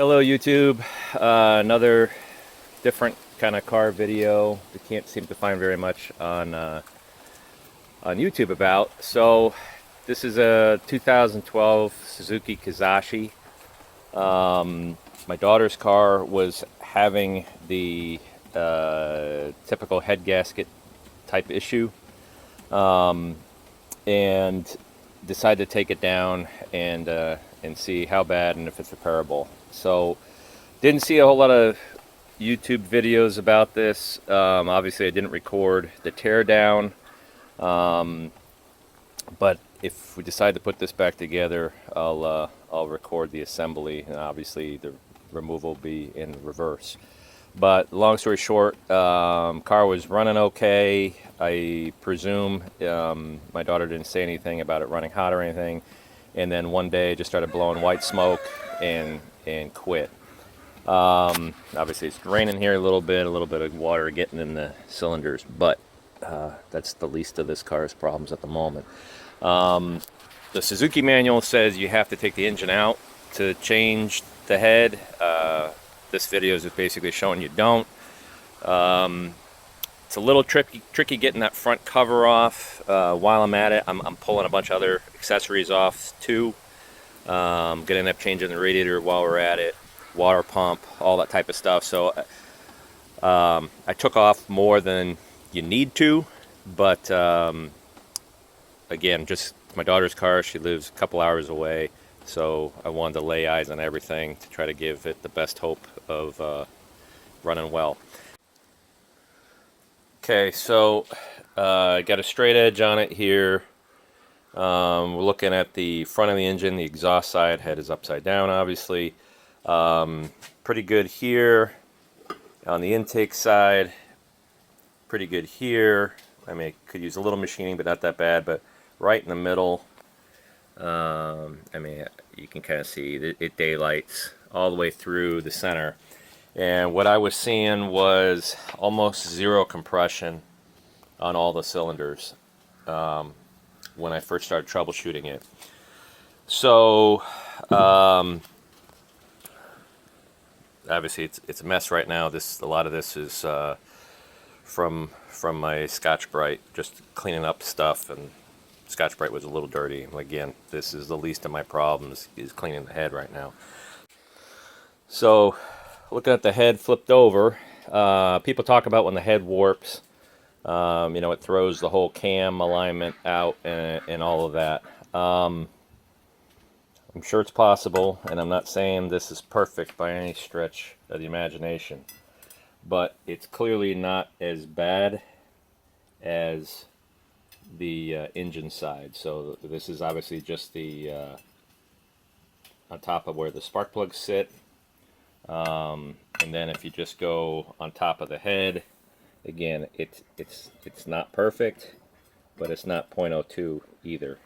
Hello YouTube, another different kind of car video. You can't seem to find very much on YouTube about. So this is a 2012 Suzuki Kizashi. My daughter's car was having the typical head gasket type issue, and decided to take it down and see how bad and if it's repairable. So didn't see a whole lot of YouTube videos about this. Obviously, I didn't record the teardown, but if we decide to put this back together, I'll record the assembly, and obviously the removal will be in reverse. But long story short, car was running okay. I presume my daughter didn't say anything about it running hot or anything, and then one day it just started blowing white smoke and quit. Obviously it's raining here a little bit of water getting in the cylinders, but that's the least of this car's problems at the moment. The Suzuki manual says you have to take the engine out to change the head. This video is basically showing you don't. It's a little tricky getting that front cover off. While I'm at it, I'm pulling a bunch of other accessories off too. Gonna end up changing the radiator while we're at it, water pump, all that type of stuff. So I took off more than you need to, but again, just my daughter's car. She lives a couple hours away, so I wanted to lay eyes on everything to try to give it the best hope of running well. Okay, so I got a straight edge on it here. We're looking at the front of the engine. The exhaust side head is upside down, obviously. Pretty good here. On the intake side, pretty good here. I mean, could use a little machining, but not that bad. But right in the middle, I mean, you can kind of see that it daylights all the way through the center. And what I was seeing was almost zero compression on all the cylinders when I first started troubleshooting it. So obviously it's a mess right now. A lot of this is from my Scotch-Brite, just cleaning up stuff, and Scotch-Brite was a little dirty. Again, this is the least of my problems, is cleaning the head right now. So looking at the head flipped over, people talk about when the head warps, you know, it throws the whole cam alignment out and all of that. I'm sure it's possible, and I'm not saying this is perfect by any stretch of the imagination, but it's clearly not as bad as the engine side. So this is obviously just the on top of where the spark plugs sit. And then if you just go on top of the head, again, it's not perfect, but it's not 0.02 either.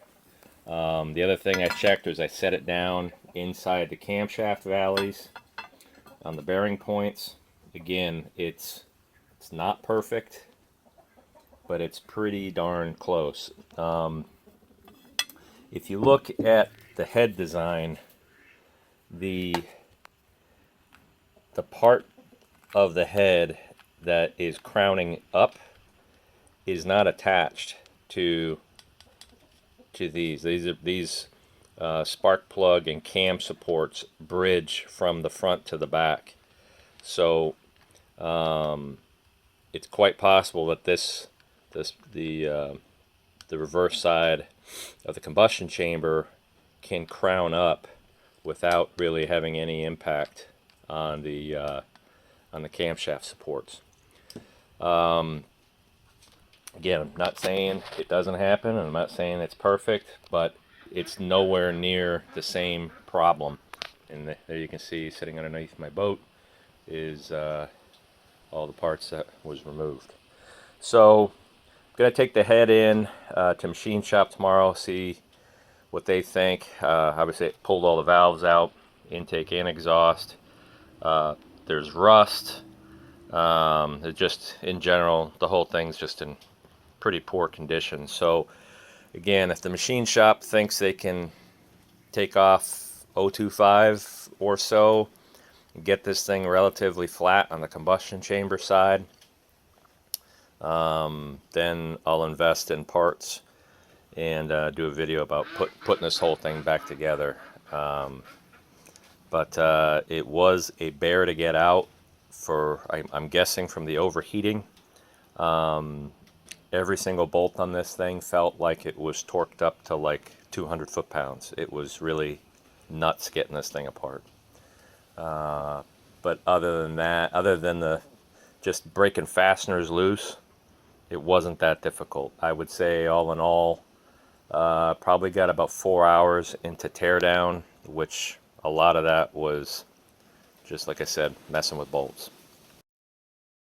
The other thing I checked was I set it down inside the camshaft valleys on the bearing points. Again, it's not perfect, but it's pretty darn close. If you look at the head design, the part of the head that is crowning up is not attached to these spark plug and cam supports bridge from the front to the back. So it's quite possible that the reverse side of the combustion chamber can crown up without really having any impact on the camshaft supports. Again, I'm not saying it doesn't happen, and I'm not saying it's perfect, but it's nowhere near the same problem. And there you can see, sitting underneath my boat, is all the parts that was removed. So I'm going to take the head in to machine shop tomorrow, see what they think. Obviously it pulled all the valves out, intake and exhaust. There's rust. Just in general, the whole thing's just in pretty poor condition. So again, if the machine shop thinks they can take off 0.25 or so, get this thing relatively flat on the combustion chamber side. Then I'll invest in parts and do a video about putting this whole thing back together. But it was a bear to get out for, I'm guessing, from the overheating. Every single bolt on this thing felt like it was torqued up to like 200 foot-pounds. It was really nuts getting this thing apart. But other than that, other than the just breaking fasteners loose, it wasn't that difficult. I would say all in all, probably got about 4 hours into teardown, which a lot of that was just, like I said, messing with bolts.